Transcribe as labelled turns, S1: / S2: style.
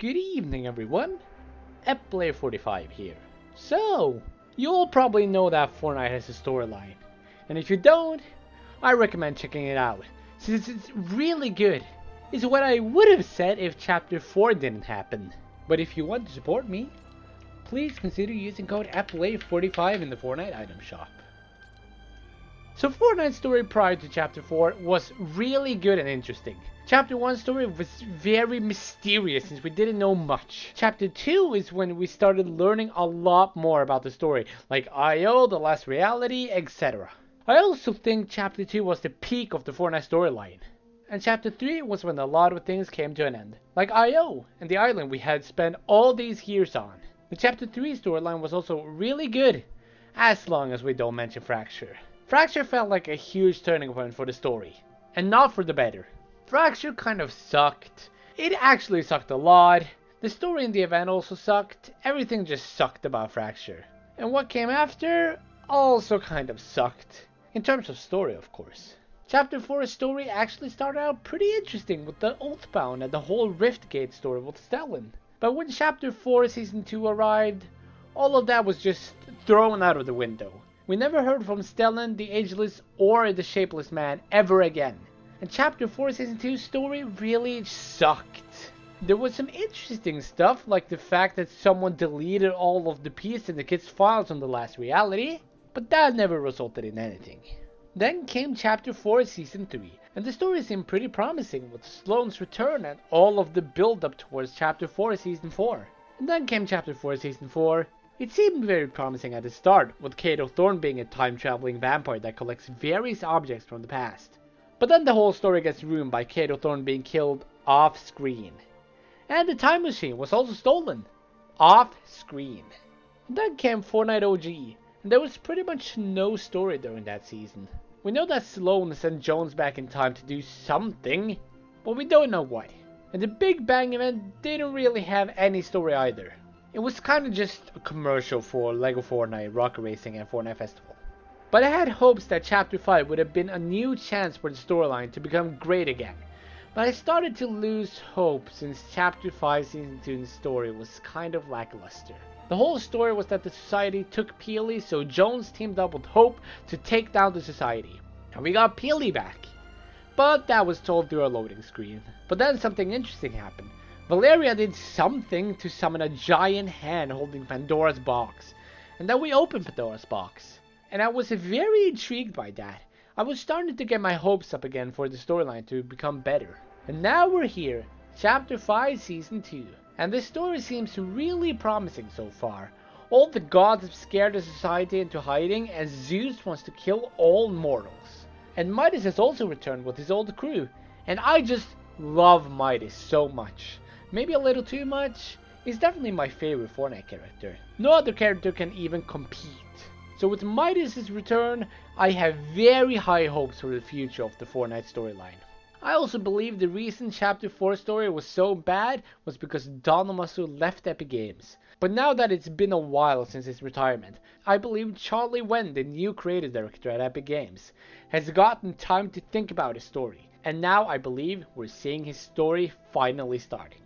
S1: Good evening, everyone. Player45 here. So, you all probably know that Fortnite has a storyline, and if you don't, I recommend checking it out, since it's really good. It's what I would have said if Chapter 4 didn't happen. But if you want to support me, please consider using code Player45 in the Fortnite item shop. So Fortnite's story prior to Chapter 4 was really good and interesting. Chapter 1's story was very mysterious since we didn't know much. Chapter 2 is when we started learning a lot more about the story, like I.O., the last reality, etc. I also think Chapter 2 was the peak of the Fortnite storyline. And Chapter 3 was when a lot of things came to an end, like I.O. and the island we had spent all these years on. The Chapter 3 storyline was also really good, as long as we don't mention Fracture. Fracture felt like a huge turning point for the story, and not for the better. Fracture kind of sucked. It actually sucked a lot. The story in the event also sucked. Everything just sucked about Fracture. And what came after also kind of sucked. In terms of story, of course. Chapter 4's story actually started out pretty interesting with the Oathbound and the whole Riftgate story with Stellan. But when Chapter 4 Season 2 arrived, all of that was just thrown out of the window. We never heard from Stellan, the Ageless, or the Shapeless Man ever again. And Chapter 4 Season 2's story really sucked. There was some interesting stuff, like the fact that someone deleted all of the Peace and the Kids files on the last reality, but that never resulted in anything. Then came Chapter 4 Season 3, and the story seemed pretty promising with Sloane's return and all of the build-up towards Chapter 4 Season 4. And then came Chapter 4 Season 4. It seemed very promising at the start, with Kato Thorne being a time-traveling vampire that collects various objects from the past. But then the whole story gets ruined by Kato Thorne being killed off-screen. And the time machine was also stolen. Off-screen. Then came Fortnite OG, and there was pretty much no story during that season. We know that Sloane sent Jones back in time to do something, but we don't know what. And the Big Bang event didn't really have any story either. It was kinda just a commercial for LEGO Fortnite, Rocket Racing, and Fortnite Festival. But I had hopes that Chapter 5 would have been a new chance for the storyline to become great again. But I started to lose hope since Chapter 5 Season 2's story was kind of lackluster. The whole story was that the Society took Peely, so Jones teamed up with Hope to take down the Society. And we got Peely back. But that was told through a loading screen. But then something interesting happened. Valeria did something to summon a giant hand holding Pandora's box. And then we opened Pandora's box. And I was very intrigued by that. I was starting to get my hopes up again for the storyline to become better. And now we're here, Chapter 5 Season 2. And this story seems really promising so far. All the gods have scared the Society into hiding, and Zeus wants to kill all mortals. And Midas has also returned with his old crew. And I just love Midas so much. Maybe a little too much. He's definitely my favorite Fortnite character. No other character can even compete. So with Midas' return, I have very high hopes for the future of the Fortnite storyline. I also believe the reason Chapter 4 story was so bad was because Don Masu left Epic Games. But now that it's been a while since his retirement, I believe Charlie Wen, the new creative director at Epic Games, has gotten time to think about his story. And now I believe we're seeing his story finally starting.